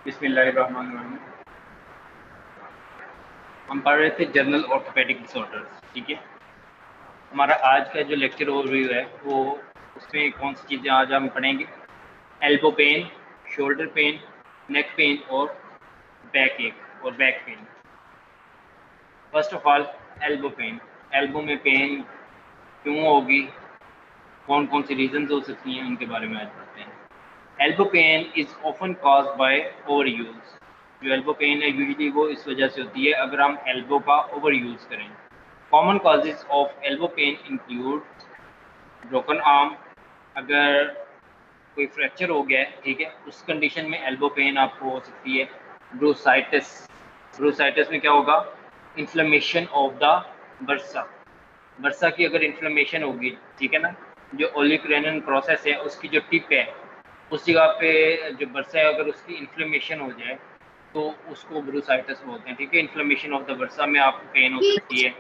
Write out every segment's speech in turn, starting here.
बिस्मिल्लाहिर्रहमानिर्रहीम। हम पढ़ रहे थे जनरल ऑर्थोपेडिक डिसऑर्डर्स। ठीक है, हमारा आज का जो लेक्चर ओवरव्यू है वो उसमें कौन सी चीज़ें आज हम पढ़ेंगे? Elbow pain, shoulder pain, neck pain और बैक एक और back pain. First of all elbow pain. Elbow में पेन क्यों होगी, कौन कौन सी रीजंस हो सकती हैं, उनके बारे में आज पढ़ते हैं। Elbow pain is often caused by over use. जो एल्बो पेन है यूजुअली वो इस वजह से होती है अगर हम एल्बो का ओवर यूज करें। Common causes of elbow pain include broken arm, अगर कोई फ्रैक्चर हो गया है, ठीक है, उस कंडीशन में एल्बो पेन आपको हो सकती है। ब्रूसाइटिस, ब्रूसाइटिस में क्या होगा? Inflammation of the bursa. Bursa की अगर इन्फ्लेमेशन होगी, ठीक है ना, जो ओलिक्रेनन प्रोसेस है उसकी जो टिप है उस जगह पे जो बर्सा है अगर उसकी इन्फ्लेमेशन हो जाए तो उसको ब्रूसाइटिस बोलते हैं। ठीक है, इन्फ्लेमेशन ऑफ द बर्सा में आपको पेन हो सकती है।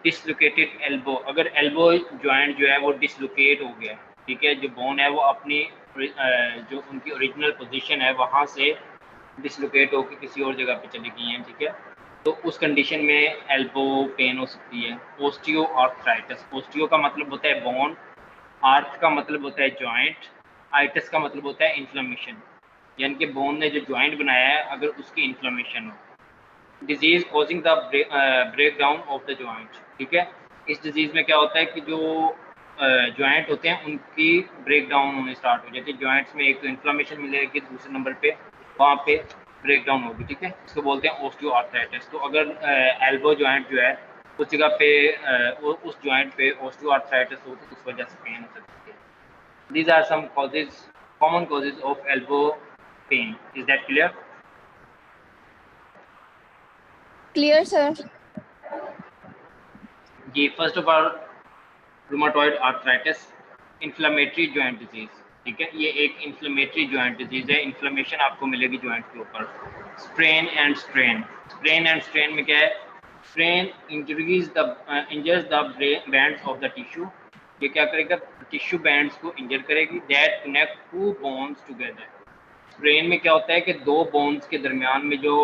डिसलोकेटेड एल्बो, अगर एल्बो जॉइंट जो है वो डिसलोकेट हो गया, ठीक है, जो बोन है वो अपनी जो उनकी ओरिजिनल पोजीशन है वहाँ से डिसलोकेट होकर किसी और जगह पे चली गई हैं, ठीक है, तो उस कंडीशन में एल्बो पेन हो सकती है। ओस्टियो आर्थराइटिस, ओस्टियो का मतलब होता है बोन, आर्थ का मतलब होता है जॉइंट, आइटिस का मतलब होता है इन्फ्लेमेशन, यानी कि बोन ने जो जॉइंट बनाया है अगर उसकी इन्फ्लेमेशन हो। Disease causing the break down of the joint, ठीक है, इस डिजीज में क्या होता है कि जो जॉइंट होते हैं उनकी ब्रेक डाउन होने स्टार्ट हो जाती है। जॉइंट्स में एक तो इन्फ्लेमेशन मिलेगी, दूसरे नंबर पे वहाँ पे ब्रेक डाउन होगी, ठीक है, इसको बोलते हैं ऑस्टियोआर्थराइटिस। तो अगर एल्बो जॉइंट जो है उस जगह पे उस जॉइंट पे ऑस्टियोआर्थराइटिस हो तो उस वजह से पेन हो सकती है। These are some causes, common causes of elbow pain. Is that clear? Clear, sir. जी, first of all rheumatoid arthritis, inflammatory joint disease, ठीक है, ये एक इन्फ्लेमेटरी जॉइंट डिजीज है, इन्फ्लेमेशन आपको मिलेगी जॉइंट के ऊपर। Sprain and strain, sprain and strain में क्या है? Strain injures the bands of the tissue, ये क्या करेगा? टिश्यू बैंड्स को इंजर करेगी। That connect two bones together, brain में क्या होता है कि दो बोन्स के दरमियान में जो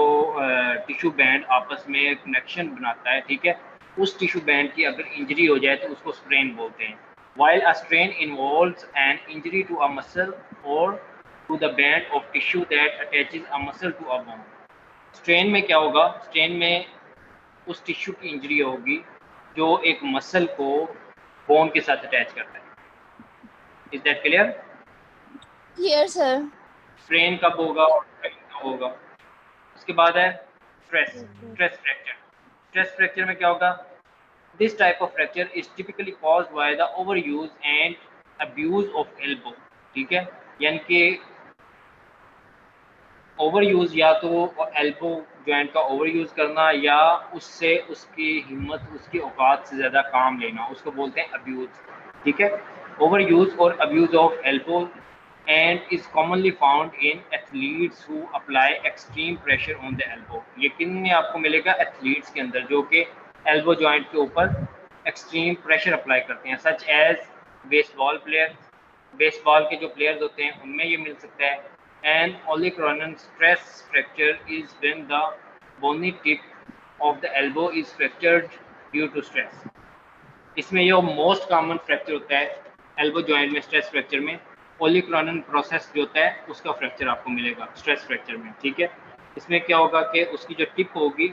टिश्यू बैंड आपस में कनेक्शन बनाता है, ठीक है, उस टिश्यू बैंड की अगर इंजरी हो जाए तो उसको स्ट्रेन बोलते हैं। While a strain involves an injury to a muscle और to the band of tissue that attaches a muscle to a bone. Strain में क्या होगा? स्ट्रेन में उस टिश्यू की इंजरी होगी जो एक मसल को बोन के साथ अटैच करता है। Is that clear? Clear, sir. Strain कब होगा और स्ट्रेन कब होगा? उसके बाद है stress, stress fracture. Stress fracture में क्या होगा? This type of fracture is typically caused by the over use and abuse of elbow, ठीक है, यानी कि ओवर यूज या तो एल्बो जॉइंट का ओवर यूज करना या उससे उसकी हिम्मत, उसकी औकात से ज़्यादा काम लेना, उसको बोलते हैं अब्यूज, ठीक है। ओवर यूज और abuse of elbow and is commonly found in athletes who apply extreme pressure on the elbow। ये किन में आपको मिलेगा? एथलीट्स के अंदर जो कि एल्बो जॉइंट के ऊपर एक्सट्रीम प्रेशर अप्लाई करते हैं, such as baseball player, baseball के जो प्लेयर्स होते हैं उनमें ये मिल सकता है। And olecranon stress fracture is when the bony tip of the elbow is fractured due to stress। इसमें ये मोस्ट कॉमन फ्रैक्चर होता है एल्बो जॉइंट में, स्ट्रेस फ्रैक्चर में ओलिक्रोनन प्रोसेस जो होता है उसका फ्रैक्चर आपको मिलेगा स्ट्रेस फ्रैक्चर में, ठीक है। इसमें क्या होगा कि उसकी जो टिप होगी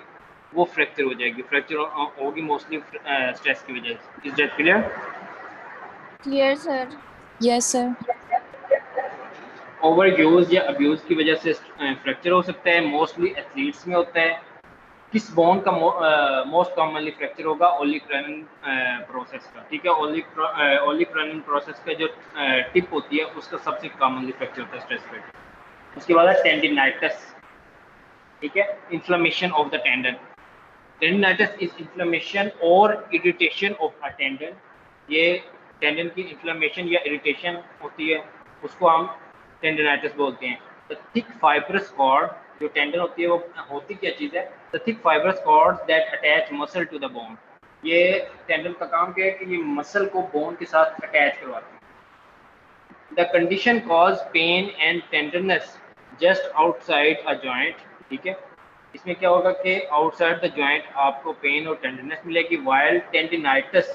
वो फ्रैक्चर हो जाएगी, फ्रैक्चर होगी मोस्टली स्ट्रेस की वजह से। Is that clear? Clear, sir. Yes, sir. Over use या अब्यूज की वजह से फ्रैक्चर हो सकता है, मोस्टली एथलीट्स में होता है। किस बोन का मोस्ट कॉमनली फ्रैक्चर होगा? ओलिक्रोनन प्रोसेस का, ठीक है, ओलिक्रोनन प्रोसेस का जो टिप होती है उसका सबसे कॉमनली फ्रैक्चर होता है स्ट्रेस फ्रैक्चर। उसके बाद है टेंडिनाइटिस, ठीक है, inflammation of the tendon. Tendinitis is inflammation और इरिटेशन ऑफ अ टेंडन, ये टेंडन की इन्फ्लेमेशन या इरिटेशन होती है, उसको हम टेंडिनाइटिस बोलते हैं। द थिक फाइब्रस कॉर्ड, जो टेंडन होती है वो होती क्या चीज़ है? The thick fibrous cords that attach muscle to the bone, ये टेंडन का काम क्या है कि ये मसल को बोन के साथ अटैच करवाती है। The condition cause pain and tenderness just outside a joint, ठीक है। इसमें क्या होगा कि आउटसाइड द जॉइंट आपको पेन और टेंडरनेस मिलेगी, वाइल टेंडिनाइटिस,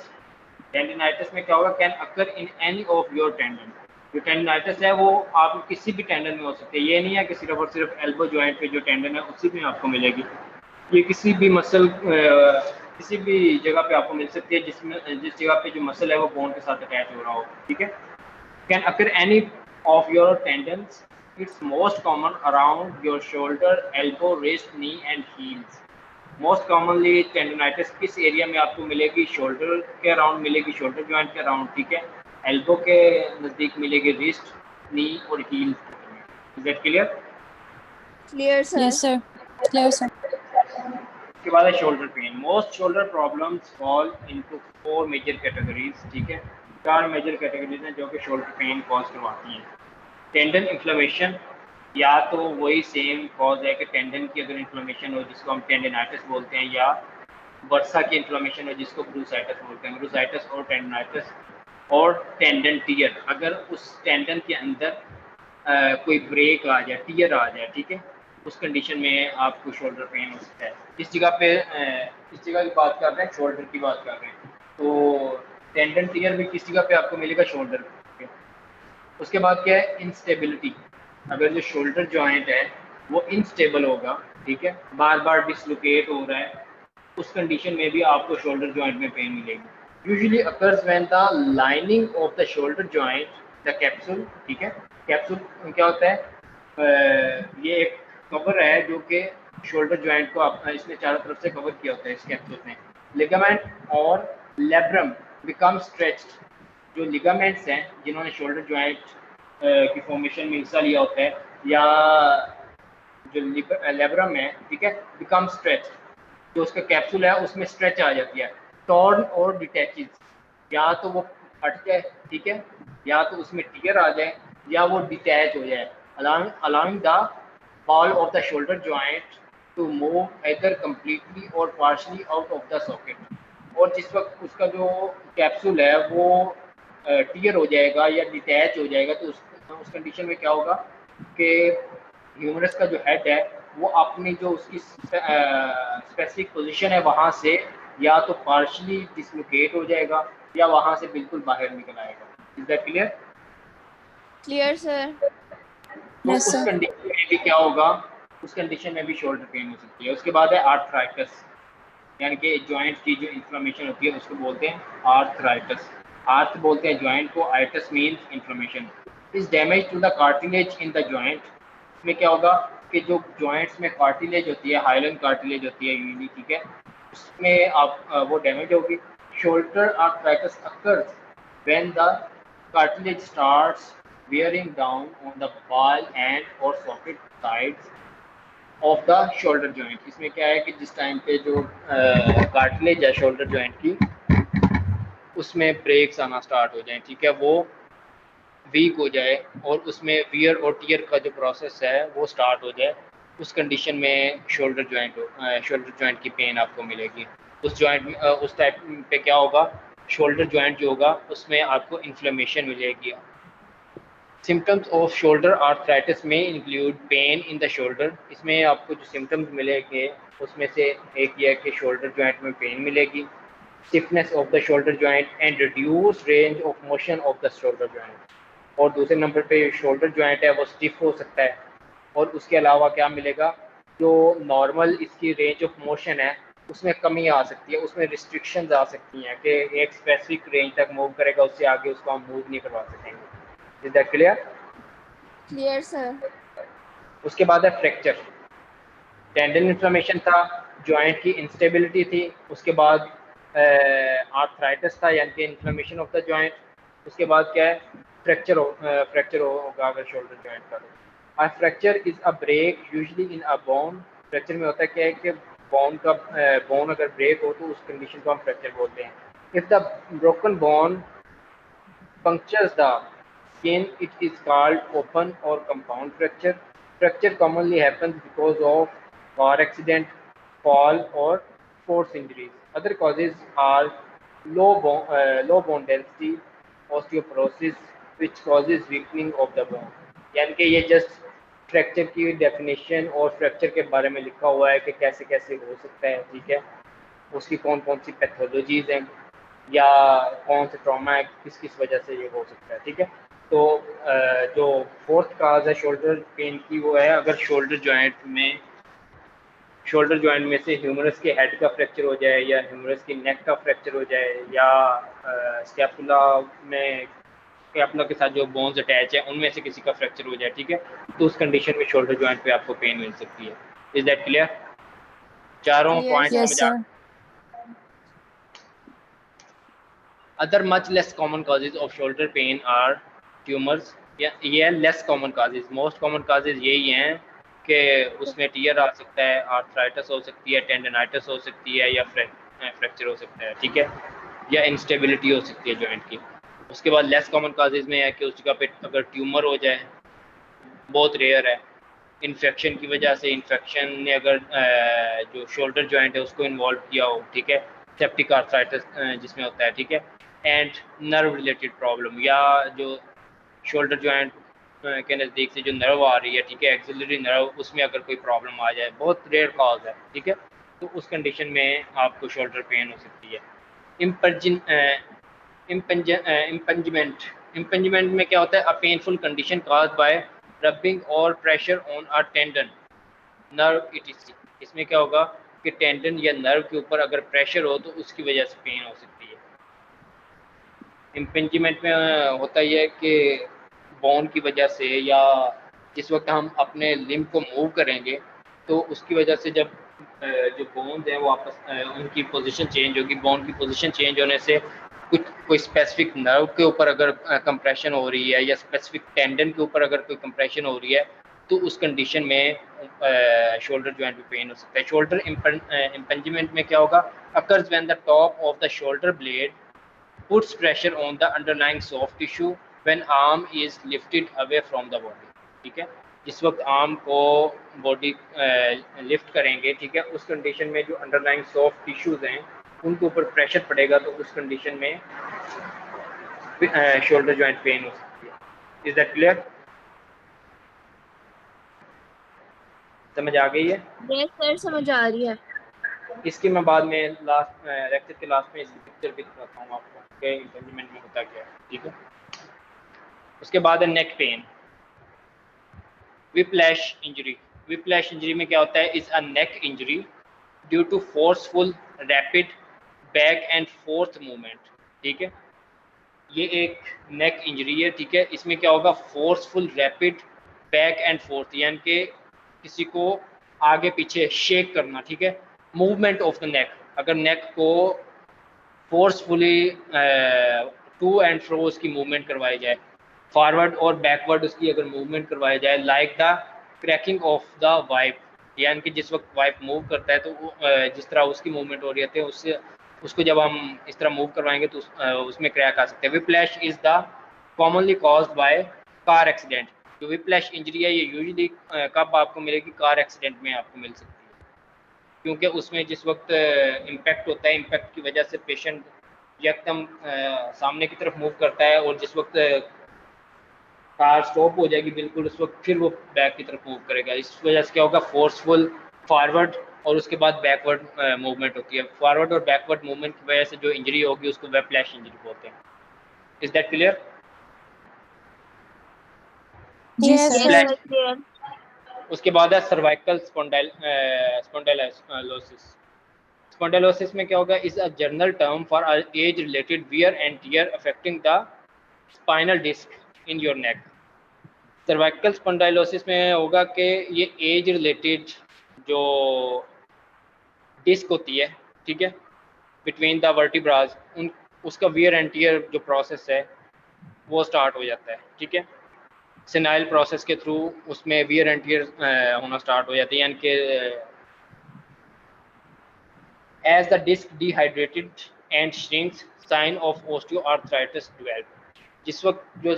टेंडिनाइटिस में क्या होगा, can occur in any of your tendon. जो टेंडिनाइटिस है वो आप किसी भी टेंडन में हो सकती है, ये नहीं है कि सिर्फ और सिर्फ एल्बो जॉइंट पे जो टेंडन है उसी में आपको मिलेगी, ये किसी भी मसल किसी भी जगह पे आपको मिल सकती है जिस जगह पे जो मसल है वो बोन के साथ अटैच हो रहा हो, ठीक है। Can occur any of your tendons, it's most common around your shoulder, elbow, wrist, knee and heels. Most commonly tendinitis किस एरिया में आपको मिलेगी, शोल्डर के अराउंड मिलेगी, शोल्डर जॉइंट के अराउंड, ठीक है। एल्बो के नज़दीक मिलेगी, रिस्ट, नी और heel. Is that clear? Clear, sir. Yes, sir. Clear, sir. उसके बाद है shoulder pain. Most shoulder problems fall into 4 major categories, ठीक है। 4 मेजर कैटेगरीज हैं जो कि शोल्डर पेन कॉज करवाती हैं। टेंडन इन्फ्लेमेशन, या तो वही सेम कॉज है कि टेंडन की अगर इन्फ्लेमेशन हो जिसको हम टेंडनाइटिस बोलते हैं, या वर्सा की इन्फ्लेमेशन हो जिसको ब्रूसाइटिस बोलते हैं। ब्रूसाइटिस और टेंडनाइटिस और टेंडन टीयर, अगर उस टेंडन के अंदर कोई ब्रेक आ जाए, टीयर आ जाए, ठीक है, उस कंडीशन में आपको शोल्डर पेन हो सकता है। इस जगह पे इस जगह की बात कर रहे हैं, शोल्डर की बात कर रहे हैं, तो टेंडन टीयर भी किस जगह पे आपको मिलेगा, शोल्डर पे। उसके बाद क्या है, इंस्टेबिलिटी। अगर जो शोल्डर जॉइंट है वो इनस्टेबल होगा, ठीक है, बार बार डिसलोकेट हो रहा है, उस कंडीशन में भी आपको शोल्डर जॉइंट में पेन मिलेगी। Usually occurs when the lining of the shoulder joint, the capsule, ठीक है। कैप्सूल क्या होता है, ये एक कवर है जो कि शोल्डर जॉइंट को इसने चारों तरफ से कवर किया होता है इस कैप्सूल में। लिगामेंट और लेब्रम बिकम स्ट्रेच्ड, जो लिगामेंट्स हैं जिन्होंने शोल्डर जॉइंट की फॉर्मेशन में हिस्सा लिया होता है, या जो लेब्रम है, ठीक है, बिकम स्ट्रेच्ड, जो उसका कैप्सूल है उसमें स्ट्रेच आ जाती है। टॉर्न और डिटैचेस, या तो वो फट जाए, ठीक है, या तो उसमें टीयर आ जाए, या वो डिटैच हो जाए, allowing the ball of the shoulder joint to move either completely or partially out of the socket। और जिस वक्त उसका जो कैप्सूल है वो टीयर हो जाएगा या डिटैच हो जाएगा, तो उस कंडीशन में क्या होगा कि ह्यूमरस का जो हेड है वो अपनी जो उसकी स्पेसिफिक पोजीशन है वहाँ से या तो पार्शली डिसलोकेट हो जाएगा या वहाँ से बिल्कुल बाहर निकल आएगा। Is that clear? Clear, sir. तो Yes, उस sir. कंडीशन में भी क्या होगा, उस कंडीशन में भी शोल्डर पेन हो सकती है। उसके बाद है आर्थराइटिस, यानी कि जॉइंट की जो इन्फ्लेमेशन होती है उसको बोलते हैं आर्थराइटिस। आर्थ बोलते हैं जॉइंट को, itis means inflammation. Is damage to the cartilage in the joint. इसमें क्या होगा कि जो जॉइंट्स में कार्टिलेज होती है, हाइलन कार्टिलेज होती है यूजली, ठीक है, उसमें आप वो डैमेज होगी। Shoulder arthritis occurs when the cartilage starts wearing down on the ball and or socket sides of the shoulder joint। इसमें क्या है कि जिस टाइम पे जो कार्टिलेज है शोल्डर जॉइंट की उसमें ब्रेक्स आना स्टार्ट हो जाए, ठीक है, वो वीक हो जाए और उसमें वियर और टीयर का जो प्रोसेस है वो स्टार्ट हो जाए, उस कंडीशन में शोल्डर जॉइंट की पेन आपको मिलेगी। उस जॉइंट में उस टाइप पे क्या होगा, शोल्डर जॉइंट जो होगा उसमें आपको इन्फ्लेमेशन मिलेगी। सिम्टम्स ऑफ शोल्डर आर्थराइटिस में include pen in the shoulder. इसमें आपको जो सिम्टम्स मिलेंगे उसमें से एक ये है कि शोल्डर जॉइंट में पेन मिलेगी, stiffness of the shoulder joint and reduce range of motion of the shoulder joint. और दूसरे नंबर पे शोल्डर जॉइंट है वो स्टिफ हो सकता है, और उसके अलावा क्या मिलेगा, जो नॉर्मल इसकी रेंज ऑफ मोशन है उसमें कमी आ सकती है, उसमें रिस्ट्रिक्शंस आ सकती हैं कि एक स्पेसिफिक रेंज तक मूव करेगा, उससे आगे उसको हम मूव नहीं करवा सकेंगे। Is that clear? Clear, sir. उसके बाद है फ्रैक्चर। टेंडन इन्फ्लेमेशन था, जॉइंट की इंस्टेबिलिटी थी, उसके बाद आर्थराइटिस था यानी कि इन्फ्लेमेशन ऑफ द जॉइंट, उसके बाद क्या है, फ्रैक्चर होगा अगर शोल्डर जॉइंट का। A fracture is a break usually in a bone. Fracture में होता है क्या है कि बोन अगर ब्रेक हो तो उस कंडीशन को हम फ्रैक्चर बोलते हैं। If the broken bone punctures the skin, it is called open or compound fracture। Fracture commonly happens because of car accident, fall or force injuries। Other causes are low bone density, osteoporosis, which causes weakening of the bone। यानी कि ये just fracture की definition और fracture के बारे में लिखा हुआ है कि कैसे कैसे हो सकता है, ठीक है, उसकी कौन कौन सी पैथोलॉजीज हैं या कौन से ट्रॉमा है, किस किस वजह से ये हो सकता है, ठीक है। तो जो फोर्थ काज है शोल्डर पेन की वो है अगर शोल्डर जॉइंट में से ह्यूमरस के हेड का फ्रैक्चर हो जाए या ह्यूमरस की नेक का फ्रैक्चर हो जाए या स्कैपुला में स्कैपुला के साथ जो बोन्स अटैच है उनमें से किसी का फ्रैक्चर हो जाए, ठीक है, तो उस कंडीशन में शोल्डर जॉइंट पे आपको पेन मिल सकती है। Is that clear? चारों Clear, पॉइंट sir. Yes, समझ आ sir. Other much less common causes of shoulder pain are tumors. ये less common causes, most common causes यही हैं कि उसमें टीयर आ सकता है, आर्थराइटिस हो सकती है, टेंडनाइटिस हो सकती है या फ्रैक्चर हो सकता है, ठीक है, या इंस्टेबिलिटी हो सकती है जॉइंट की। उसके बाद लेस कॉमन काजेज में है कि उस जगह पे अगर ट्यूमर हो जाए, बहुत रेयर है, इन्फेक्शन की वजह से, इन्फेक्शन ने अगर जो शोल्डर जॉइंट है उसको इन्वॉल्व किया हो, ठीक है, सेप्टिक आर्थराइटिस जिसमें होता है, ठीक है, एंड नर्व रिलेटेड प्रॉब्लम या जो शोल्डर जॉइंट के नज़दीक से जो नर्व आ रही है, ठीक है, एक्सिलरी नर्व, उसमें अगर कोई प्रॉब्लम आ जाए, बहुत रेयर कॉज है, ठीक है, तो उस कंडीशन में आपको शोल्डर पेन हो सकती है। इम्पंजमेंट में क्या होता है? A painful condition cause by rubbing और pressure on a tendon nerve etc. इसमें क्या होगा कि टेंडन या नर्व के ऊपर अगर प्रेशर हो तो उसकी वजह से पेन हो सकती है। इम्पेंजमेंट में होता यह है कि बोन की वजह से या जिस वक्त हम अपने लिम्ब को मूव करेंगे तो उसकी वजह से जब जो बोन्स हैं वो आपस उनकी पोजीशन चेंज होगी, बोन की पोजीशन चेंज होने से कोई स्पेसिफिक नर्व के ऊपर अगर कंप्रेशन हो रही है या स्पेसिफिक टेंडन के ऊपर अगर कोई कंप्रेशन हो रही है तो उस कंडीशन में शोल्डर जॉइंट में पेन हो सकता है। शोल्डर इम्पेंजमेंट में क्या होगा? Occurs when the top of the shoulder blade puts pressure on the underlying soft tissue when arm is lifted away from the body, ठीक है, जिस वक्त आर्म को बॉडी लिफ्ट करेंगे, ठीक है, उस कंडीशन में जो अंडरलाइंग सॉफ्ट टिश्यूज हैं उनके ऊपर प्रेशर पड़ेगा तो उस कंडीशन में शोल्डर जॉइंट पेन हो सकती है। Is that clear? समझ आ गई है? Yes, sir. समझ आ रही है. इसकी मैं बाद में लास्ट लेक्चर के लास्ट में इसकी पिक्चर भी दिखाता हूँ आपको कि इम्प्लीमेंट में होता क्या है, ठीक है। उसके बाद है neck pain, whiplash injury. Whiplash injury में क्या होता है? Is a neck injury due to forceful rapid back and forth movement, ठीक है, ये एक नेक इंजरी है, ठीक है, इसमें क्या होगा? Forceful rapid back and fourth, यानी कि किसी को आगे पीछे शेक करना, ठीक है, मूवमेंट ऑफ द नेक, अगर नेक को फोर्सफुली टू एंड फ्रो उसकी मूवमेंट करवाई जाए, फॉरवर्ड और बैकवर्ड उसकी अगर मूवमेंट करवाई जाए, like the cracking of the wipe, यानी कि जिस वक्त वाइप मूव करता है तो जिस तरह उसकी मूवमेंट हो रही है उससे उसको जब हम इस तरह मूव करवाएंगे तो उसमें क्रैक आ सकते हैं। Whiplash is the commonly caused by car accident. जो विप्लैश इंजरी है ये यूजुअली कब आपको मिलेगी? कार एक्सीडेंट में आपको मिल सकती है, क्योंकि उसमें जिस वक्त इम्पैक्ट होता है, इम्पैक्ट की वजह से पेशेंट एकदम सामने की तरफ मूव करता है और जिस वक्त कार स्टॉप हो जाएगी बिल्कुल उस वक्त फिर वो बैक की तरफ मूव करेगा। इस वजह से क्या होगा? फोर्सफुल फॉरवर्ड और उसके बाद बैकवर्ड मूवमेंट होती है। फॉरवर्ड और बैकवर्ड मूवमेंट की वजह से जो इंजरी होगी उसको विप्लैश इंजरी बोलते हैं। Is that clear? Yes, Yes, sir. sir. Clear. उसके बाद है सर्वाइकल स्पॉन्डाइलोसिस। स्पॉन्डाइलोसिस में क्या होगा? Is a general term for age related wear and tear affecting the spinal disc in your neck. Cervical spondylosis में होगा कि ये एज रिलेटेड जो डिस्क होती है, ठीक है, बिटवीन द वर्टिब्राज, उन उसका वियर एंड टियर जो प्रोसेस है वो स्टार्ट हो जाता है, ठीक है, सेनाइल प्रोसेस के थ्रू उसमें वियर एंड टियर होना स्टार्ट हो जाती है, यानी कि as the disc dehydrated and shrinks sign of osteoarthritis develop. जिस वक्त जो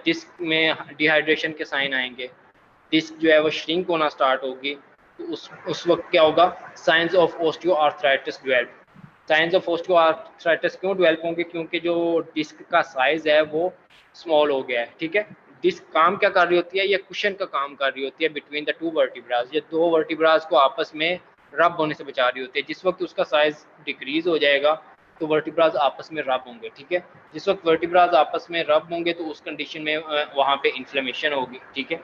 डिस्क में डिहाइड्रेशन के साइन आएंगे, डिस्क जो है वो श्रिंक होना स्टार्ट होगी, तो उस वक्त क्या होगा? Science of osteoarthritis develop. Science of osteoarthritis क्यों डेवलप होंगे? क्योंकि जो डिस्क का साइज है वो स्मॉल हो गया है, ठीक है, दिस काम क्या कर रही होती है, ये कुशन का काम कर रही होती है बिटवीन द टू वर्टिब्रास। ये दो वर्टिब्रास को आपस में रब होने से बचा रही होती है। जिस वक्त उसका साइज डिक्रीज हो जाएगा तो वर्टिब्रास आपस में रब होंगे, ठीक है। जिस वक्त वर्टिब्रास आपस में रब होंगे तो उस कंडीशन में वहाँ पे इन्फ्लेमेशन होगी, ठीक है।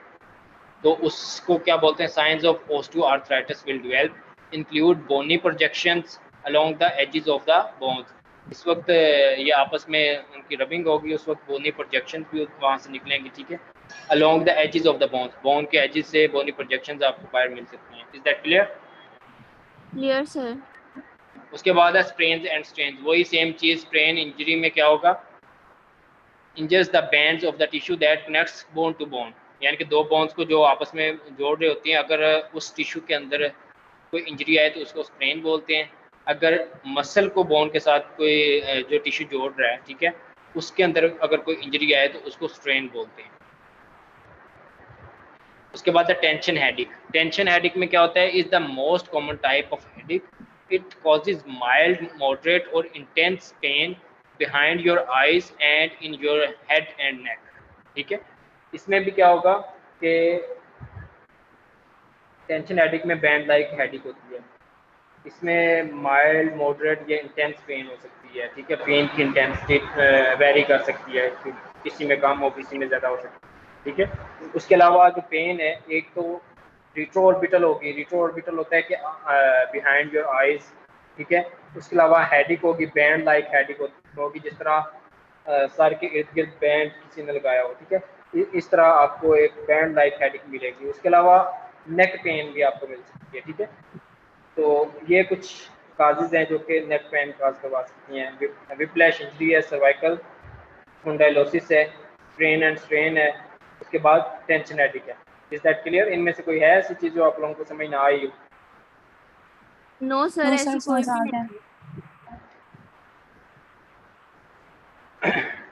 तो उसको क्या बोलते हैं, signs of osteoarthritis will develop, include bony projections along the edges of the bones. इस वक्त ये आपस में उनकी रबिंग होगी, उस वक्त बोनी प्रोजेक्शन भी वहाँ से निकलेंगे, ठीक है। Along the edges of the bones, bone के एजेस से बोनी प्रोजेक्शंस आपको बाहर मिल सकती हैं। Is that clear? Clear sir. उसके बाद है स्प्रेन्स एंड स्ट्रेन्स। वही सेम चीज, स्प्रेन इंजरी में क्या होगा, injures the bands of the tissue that connects bone to bone, यानी कि दो बोन्स को जो आपस में जोड़ रहे होती हैं, अगर उस टिश्यू के अंदर कोई इंजरी आए तो उसको स्प्रेन बोलते हैं। अगर मसल को बोन के साथ कोई जो टिश्यू जोड़ रहा है, ठीक है, उसके अंदर अगर कोई इंजरी आए तो उसको स्ट्रेन बोलते हैं। उसके बाद है टेंशन हेडिक। टेंशन हेडिक में क्या होता है, is the most common type of headache. It causes mild, moderate और intense pain behind your eyes and in your head and neck, ठीक है। इसमें भी क्या होगा कि टेंशन हेडिक में बैंड लाइक हेडिक होती है। इसमें माइल्ड, मॉडरेट या इंटेंस पेन हो सकती है, ठीक है। पेन की इंटेंसिटी वेरी कर सकती है, किसी में कम हो, किसी में ज़्यादा हो सकती है, ठीक है। उसके अलावा जो पेन है, एक तो रिट्रोऑर्बिटल होगी। रिट्रोऑर्बिटल होता है कि बिहाइंड योर आइज, ठीक है। उसके अलावा हेडिक होगी, बैंड लाइक हेडिक होगी, जिस तरह सर के इर्द गिर्द बैंड किसी ने लगाया हो, ठीक है। इस तरह आपको एक बैंड लाइक हेडिक मिलेगी। उसके अलावा नेक पेन भी आपको मिल सकती है, ठीक है। तो ये कुछ काजेज हैं जो कि नेक पेन काज करवा सकती हैं। विप्लैश इंजरी है, सर्वाइकल स्पॉन्डिलोसिस है, स्ट्रेन एंड स्ट्रेन है, उसके बाद टेंशन हेडिक है। Is that clear? इनमें से कोई है ऐसी चीज जो आप लोगों को समझ ना आई हो? नो सर, नो ऐसी सर, कोई समझ भी आ नहीं। गया।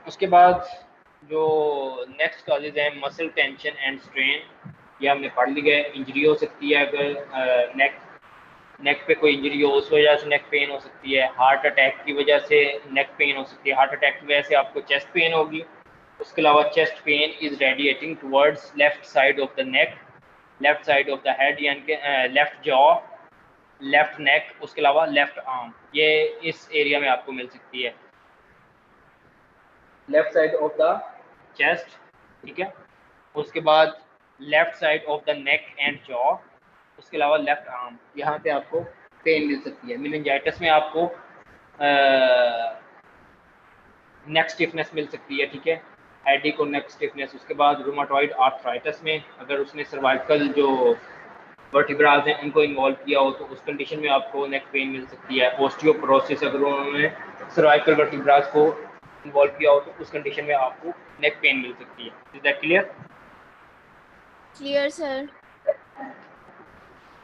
उसके बाद जो नेक्स्ट कॉजेज हैं, मसल टेंशन एंड स्ट्रेन, ये हमने पढ़ लिया है। इंजरी हो सकती है, अगर नेक पे कोई इंजरी हो उस वजह से नेक पेन हो सकती है। हार्ट अटैक की वजह से नेक पेन हो सकती है, हार्ट अटैक की वजह से आपको चेस्ट पेन होगी। उसके अलावा chest pain is radiating towards left side of the neck, left side of the head, यानी कि लेफ्ट जॉ, लेफ्ट नेक, उसके अलावा लेफ्ट आर्म, ये इस एरिया में आपको मिल सकती है, left side of the chest, ठीक है। उसके बाद left side of the neck and jaw, उसके अलावा लेफ्ट आर्म, यहाँ पे आपको पेन मिल सकती है। मेनिंजाइटिस में आपको नेक स्टिफनेस मिल सकती है, ठीक है, हेडिक और नेक स्टिफनेस। उसके बाद रूमाटॉइड आर्थराइटिस में अगर उसने सर्वाइकल जो वर्टिब्रास हैं उनको इन्वॉल्व किया हो तो उस कंडीशन में आपको नेक पेन मिल सकती है। ऑस्टियोपोरोसिस, अगर उन्होंने सर्वाइकल वर्टिब्रास को इन्वॉल्व किया हो तो उस कंडीशन में आपको नेक पेन मिल सकती है। Is that clear? Clear sir.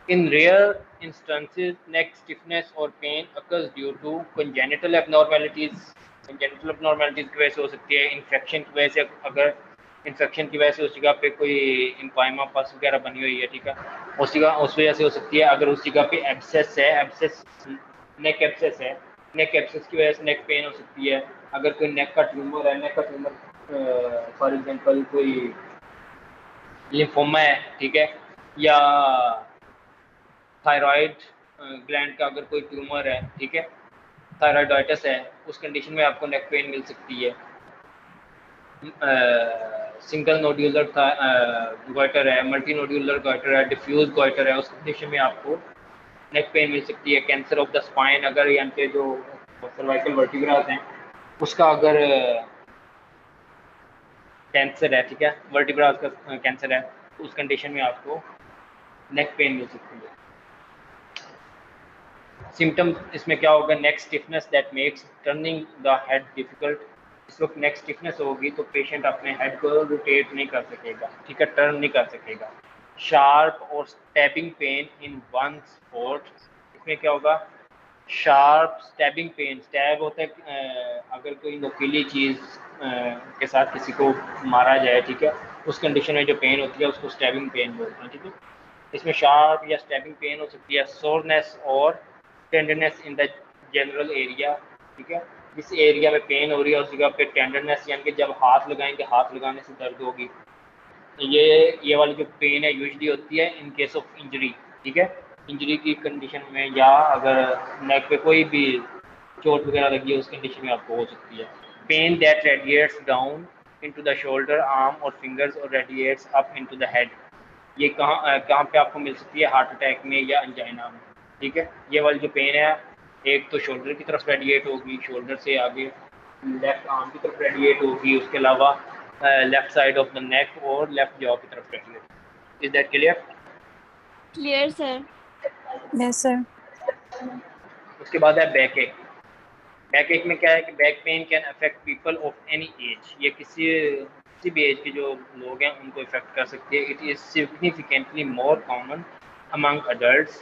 In rare instances, neck stiffness or pain occurs due to congenital abnormalities. Congenital abnormalities की वजह से हो सकती है, इन्फेक्शन की वजह से, अगर इन्फेक्शन की वजह से उस जगह पे कोई इम्पाइमा पस वगैरह बनी हुई है, ठीक है, उस वजह से हो सकती है। अगर उस जगह पे एब्सेस है, एब्सेस नेक एब्सेस है, नेक एब्सेस की वजह से नेक पेन हो सकती है। अगर कोई नेक का ट्यूमर है, नेक का ट्यूमर फॉर एग्जांपल कोई लिम्फोमा है, ठीक है, या थायराइड ग्लैंड का अगर कोई ट्यूमर है, ठीक है, थायराइडाइटिस है, उस कंडीशन में आपको नेक पेन मिल सकती है। सिंगल नोड्यूलर गॉइटर है, मल्टी नोड्यूलर गॉइटर है, डिफ्यूज गॉइटर है, उस कंडीशन में आपको नेक पेन मिल सकती है। कैंसर ऑफ द स्पाइन, अगर यानी कि जो सर्वाइकल वर्टिब्रास हैं उसका अगर कैंसर है, ठीक है, वर्टिब्रास का कैंसर है, तो उस कंडीशन में आपको नेक पेन मिल सकती है। सिम्टम्स इसमें क्या होगा, neck stiffness that makes turning the head difficult. इस वक्त नेक स्टिफनेस होगी तो पेशेंट अपने हेड को रोटेट नहीं कर सकेगा, ठीक है, टर्न नहीं कर सकेगा। शार्प और stabbing pain in one spot, इसमें क्या होगा, शार्प स्टैबिंग पेन, स्टैब होता है अगर कोई नुकीली चीज़ के साथ किसी को मारा जाए, ठीक है, उस कंडीशन में जो पेन होती है उसको स्टैबिंग पेन बोलते हैं, ठीक है। इसमें शार्प या स्टैबिंग पेन हो सकती है। सोरनेस और tenderness in the general area, ठीक है, जिस एरिया में पेन हो रही है उस जगह पे टेंडरनेस, यानी कि जब हाथ लगाएंगे हाथ लगाने से दर्द होगी, ये वाली जो पेन है यूजली होती है इन केस ऑफ इंजरी, ठीक है। इंजरी की कंडीशन में या अगर नेक पे कोई भी चोट वगैरह लगी है उस कंडीशन में आपको हो सकती है। Pain that radiates down into the shoulder, arm और फिंगर्स और radiates up into the head. ये कहाँ पे आपको मिल सकती है? हार्ट अटैक में या अंजाइना में, ठीक है। ये वाली जो पेन है एक तो शोल्डर की तरफ रेडिएट होगी, शोल्डर से आगे लेफ्ट आर्म की तरफ रेडिएट होगी, उसके अलावा left side of the neck और लेफ्ट जॉ की तरफ radiate. Is that clear? Clear sir. Yes sir. उसके बाद है बैक एक। बैक एक में क्या है कि back pain can affect people of any as. ये किसी भी एज के जो लोग हैं उनको इफेक्ट कर सकती है। It is significantly more common among adults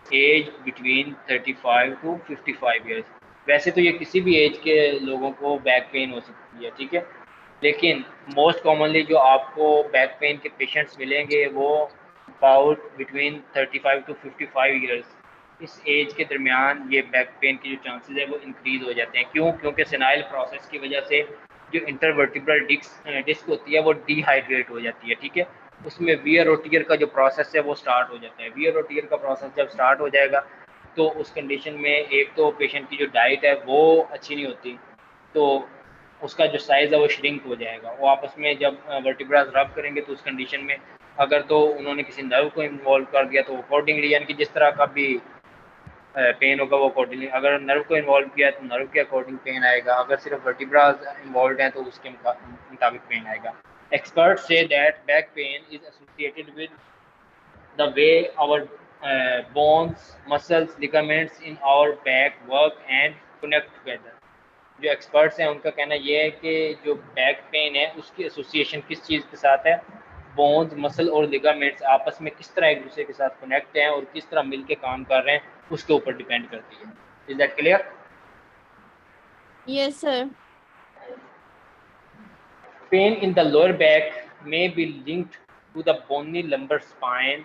age between 35 to 55 years. वैसे तो ये किसी भी एज के लोगों को बैक पेन हो सकती है, ठीक है, लेकिन मोस्ट कॉमनली जो आपको बैक पेन के पेशेंट्स मिलेंगे वो अबाउट बिटवीन 35 टू 55 ईयर्स। इस एज के दरमियान ये बैक पेन की जो चांसेस है वो इंक्रीज हो जाते हैं। क्यों? क्योंकि सेनाइल प्रोसेस की वजह से जो इंटरवर्टिब्रल डिस्क होती है वो डिहाइड्रेट हो जाती है, ठीक है। उसमें वियर और टियर का जो प्रोसेस है वो स्टार्ट हो जाता है। वियर और टियर का प्रोसेस जब स्टार्ट हो जाएगा तो उस कंडीशन में एक तो पेशेंट की जो डाइट है वो अच्छी नहीं होती, तो उसका जो साइज़ है वो श्रिंक हो जाएगा। वो आपस में जब वर्टिब्रास रब करेंगे तो उस कंडीशन में अगर तो उन्होंने किसी नर्व को इन्वॉल्व कर दिया तो अकॉर्डिंगली, यानी कि जिस तरह का भी पेन होगा वो अकॉर्डिंगली, अगर नर्व को इन्वॉल्व किया तो नर्व के अकॉर्डिंग पेन आएगा, अगर सिर्फ वर्टिब्रास इन्वॉल्व हैं तो उसके मुताबिक पेन आएगा। एक्सपर्ट्स से that back pain is associated with the way our bones, muscles, ligaments in our back work and connect together. जो एक्सपर्ट्स हैं उनका कहना यह है कि जो बैक पेन है उसकी एसोसिएशन किस चीज़ के साथ है? बोन्स, मसल और लिगामेंट्स आपस में किस तरह एक दूसरे के साथ कनेक्ट हैं और किस तरह मिलके काम कर रहे हैं उसके ऊपर डिपेंड करती है। Is that clear? Yes sir. Pain in the lower back may be linked to the bony lumbar spine,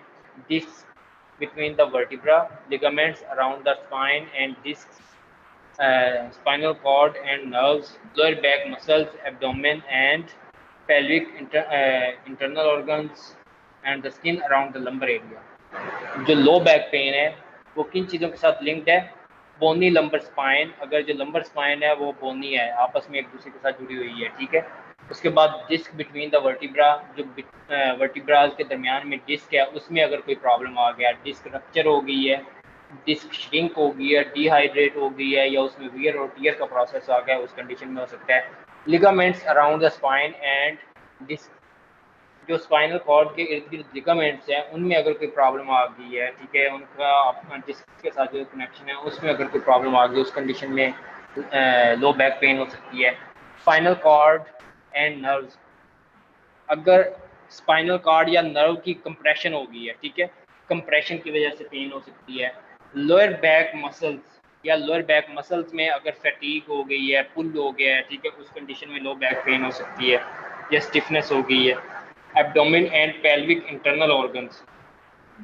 discs between the vertebra, ligaments around the spine and discs, spinal cord and nerves, lower back muscles, abdomen and pelvic internal organs, and the skin around the lumbar area. जो low back pain है वो किन चीज़ों के साथ linked है? बोनी lumbar spine, अगर जो लंबर स्पाइन है वो बोनी है, आपस में एक दूसरे के साथ जुड़ी हुई है, ठीक है। उसके बाद डिस्क बिटवीन द वर्टिब्रा, जो वर्टिब्राज के दरमियान में डिस्क है उसमें अगर कोई प्रॉब्लम आ गया, डिस्क रप्चर हो गई है, डिस्क श्रिंक हो गई है, डिहाइड्रेट हो गई है, या उसमें वियर और टियर का प्रोसेस आ गया, उस कंडीशन में हो सकता है। Ligaments around the spine and disc, जो स्पाइनल कॉर्ड के इर्द गिर्द लिगामेंट्स हैं उनमें अगर कोई प्रॉब्लम आ गई है, ठीक है, उनका अपना डिस्क के साथ जो कनेक्शन है उसमें अगर कोई प्रॉब्लम आ गई उस कंडीशन में लो बैक पेन हो सकती है। स्पाइनल कॉर्ड एंड नर्व्स, अगर स्पाइनल कॉर्ड या नर्व की कंप्रेशन हो गई है, ठीक है, कंप्रेशन की वजह से पेन हो सकती है। लोअर बैक मसल्स या लोअर बैक मसल्स में अगर फैटीग हो गई है, पुल हो गया है, ठीक है, उस कंडीशन में लो बैक पेन हो सकती है या स्टिफनेस हो गई है। Abdomen and pelvic internal organs,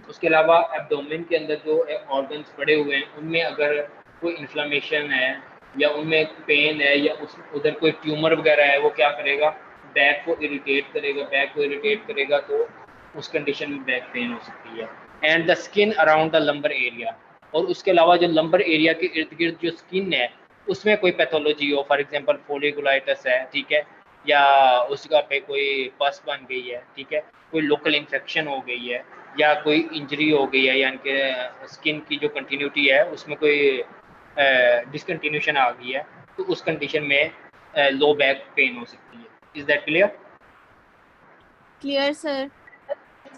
उसके अलावा एब्डोमेन के अंदर जो ऑर्गन्स पड़े हुए हैं उनमें अगर कोई इन्फ्लामेशन है या उनमें पेन है या उस उधर कोई ट्यूमर वगैरह है, वो क्या करेगा? बैक को इरिटेट करेगा। बैक को इरिटेट करेगा तो उस कंडीशन में बैक पेन हो सकती है। And the skin around the lumbar area, और उसके अलावा जो लंबर एरिया के इर्द गिर्द जो स्किन है उसमें कोई पैथोलॉजी हो, फॉर एग्जांपल फोलिकुलाइटिस है, ठीक है, या उसका पे कोई पस बन गई है, ठीक है, कोई लोकल इन्फेक्शन हो गई है या कोई इंजरी हो गई है, यानी कि स्किन की जो कंटिन्यूटी है उसमें कोई डिसकंटिन्यूशन आ गई है, तो उस कंडीशन में लो बैक पेन हो सकती है। Is that clear? Clear sir.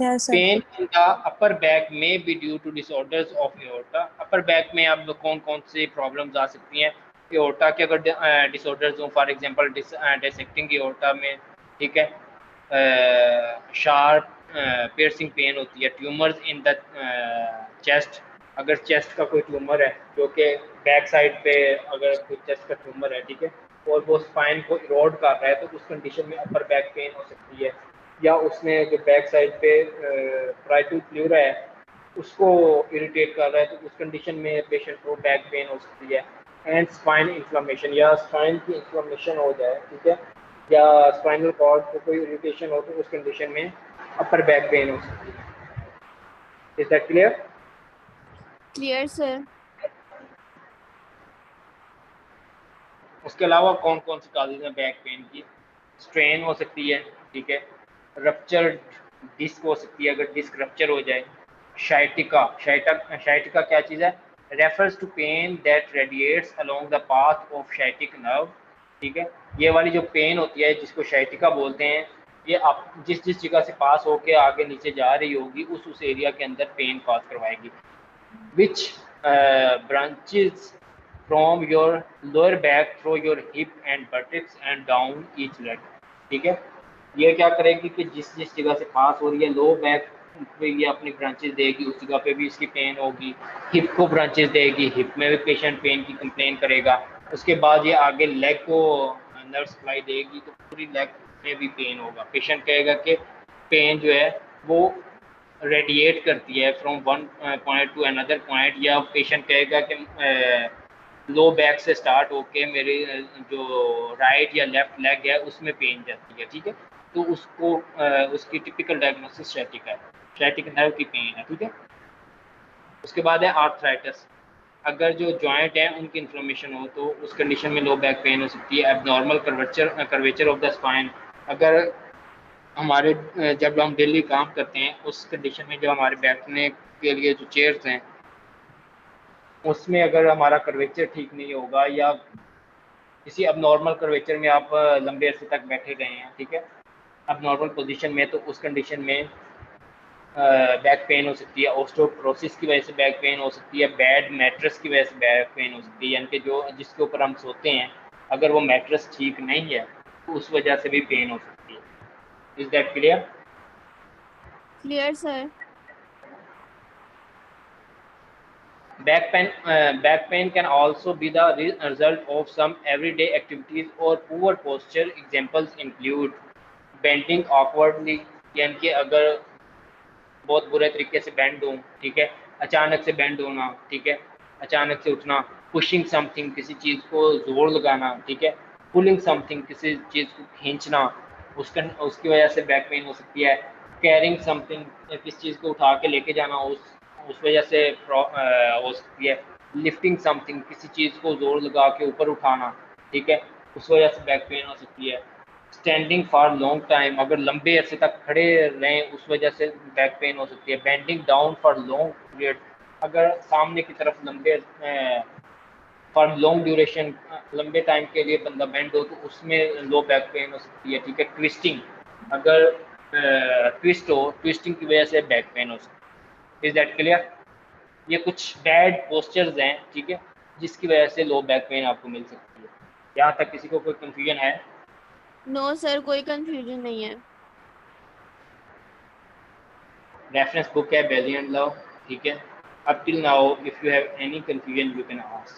Yes sir. Pain in the upper back में be due to disorders of aorta. Upper back में अब कौन कौन से प्रॉब्लम्स आ सकती हैं? एओर्टा के अगर डिसऑर्डर्स हो, फॉर एग्जांपल डिसेक्टिंग एओर्टा में, ठीक है, शार्प पियर्सिंग पेन होती है। ट्यूमर्स इन द चेस्ट, अगर चेस्ट का कोई ट्यूमर है जो कि बैक साइड पे अगर कोई चेस्ट का ट्यूमर है, ठीक है, और वो स्पाइन को इरोड कर रहा है तो उस कंडीशन में अपर बैक पेन हो सकती है। या उसने जो बैक साइड पे ट्राइटल प्लूरा है उसको इरिटेट कर रहा है तो उस कंडीशन में पेशेंट को बैक पेन हो सकती है। एंड स्पाइन इन्फ्लामेशन, या स्पाइन की इन्फ्लामेशन हो जाए, ठीक है, या स्पाइनल कॉर्ड को कोई इरिटेशन हो तो उस कंडीशन में अपर बैक पेन हो सकती है। Is that clear? Clear sir. उसके अलावा कौन कौन सी काजेज हैं बैक पेन की? स्ट्रेन हो सकती है, ठीक है, रप्चर डिस्क हो सकती है, अगर डिस्क रप्चर हो जाए। शाइटिका क्या चीज़ है? Refers to pain that radiates along the path of sciatic nerve, ठीक है। ये वाली जो पेन होती है जिसको शाइटिका बोलते हैं, ये आप जिस जिस जगह से पास होके आगे नीचे जा रही होगी उस एरिया के अंदर पेन कॉज करवाएगी। विच branches from your lower back through your hip and buttocks and down each leg, ठीक है। ये क्या करेगी कि जिस जिस जगह से पास हो रही है लो बैक पे ये अपनी ब्रांचेस देगी, उस जगह पे भी इसकी पेन होगी। हिप को ब्रांचेस देगी, हिप में भी पेशेंट पेन की कंप्लेन करेगा। उसके बाद ये आगे लेग को नर्व सप्लाई देगी तो पूरी लेग में भी पेन होगा। पेशेंट कहेगा कि पेन जो है वो रेडिएट करती है from one point two another point, या पेशेंट कहेगा कि लो बैक से स्टार्ट होके मेरे जो राइट या लेफ्ट लेग है उसमें पेन जाती है, ठीक है। तो उसको उसकी टिपिकल डायग्नोसिस स्टैटिक है, स्टैटिक नर्व की पेन है, ठीक है। उसके बाद है आर्थराइटिस। अगर जो जॉइंट है उनकी इन्फ्लेमेशन हो तो उस कंडीशन में लो बैक पेन हो सकती है। Abnormal curvature of the spine, अगर हमारे जब हम डेली काम करते हैं उस कंडीशन में जो हमारे बैठने के लिए जो चेयर्स हैं उसमें अगर हमारा कर्वेचर ठीक नहीं होगा या किसी अबनॉर्मल कर्वेचर में आप लंबे अरसे तक बैठे रहे हैं, ठीक है, अबनॉर्मल पोजीशन में, तो उस कंडीशन में बैक पेन हो सकती है। ऑस्टियोपोरोसिस की वजह से बैक पेन हो सकती है। बैड मैट्रेस की वजह से बैक पेन हो सकती है, यानी कि जो जिसके ऊपर हम सोते हैं अगर वो मैट्रेस ठीक नहीं है तो उस वजह से भी पेन हो सकती है। Is that clear? Clear sir. Back pain can also be the result of some everyday activities or poor posture. Examples include bending awkwardly, यानी कि अगर बहुत बुरे तरीके से बेंड हो, ठीक है, अचानक से बेंड होना, ठीक है, अचानक से उठना। पुशिंग समथिंग, किसी चीज़ को जोर लगाना, ठीक है। पुलिंग समथिंग, किसी चीज़ को खींचना, उसकी वजह से बैक पेन हो सकती है। कैरिंग समथिंग, किसी चीज़ को उठा के लेके जाना, उस वजह से हो सकती है। लिफ्टिंग समथिंग, किसी चीज़ को जोर लगा के ऊपर उठाना, ठीक है, उस वजह से बैक पेन हो सकती है। स्टैंडिंग फॉर लॉन्ग टाइम, अगर लंबे अरसे तक खड़े रहें उस वजह से बैक पेन हो सकती है। Bending down for long period, अगर सामने की तरफ लंबे फॉर लॉन्ग ड्यूरेशन लंबे टाइम के लिए बंदा बेंड हो तो उसमें लो बैक पेन हो सकती है, ठीक है। ट्विस्टिंग, अगर ट्विस्ट हो, ट्विस्टिंग की वजह से बैक पेन हो सकती है। Is that clear? ये कुछ बैड पोस्चर्स हैं, ठीक है, जिसकी वजह से लो बैक पेन आपको मिल सकती है। यहाँ तक किसी को कोई कंफ्यूजन है? नो सर, कोई कंफ्यूजन नहीं है। रेफरेंस बुक है बेली एंड लव, ठीक है। Up till now if you have any confusion you can ask.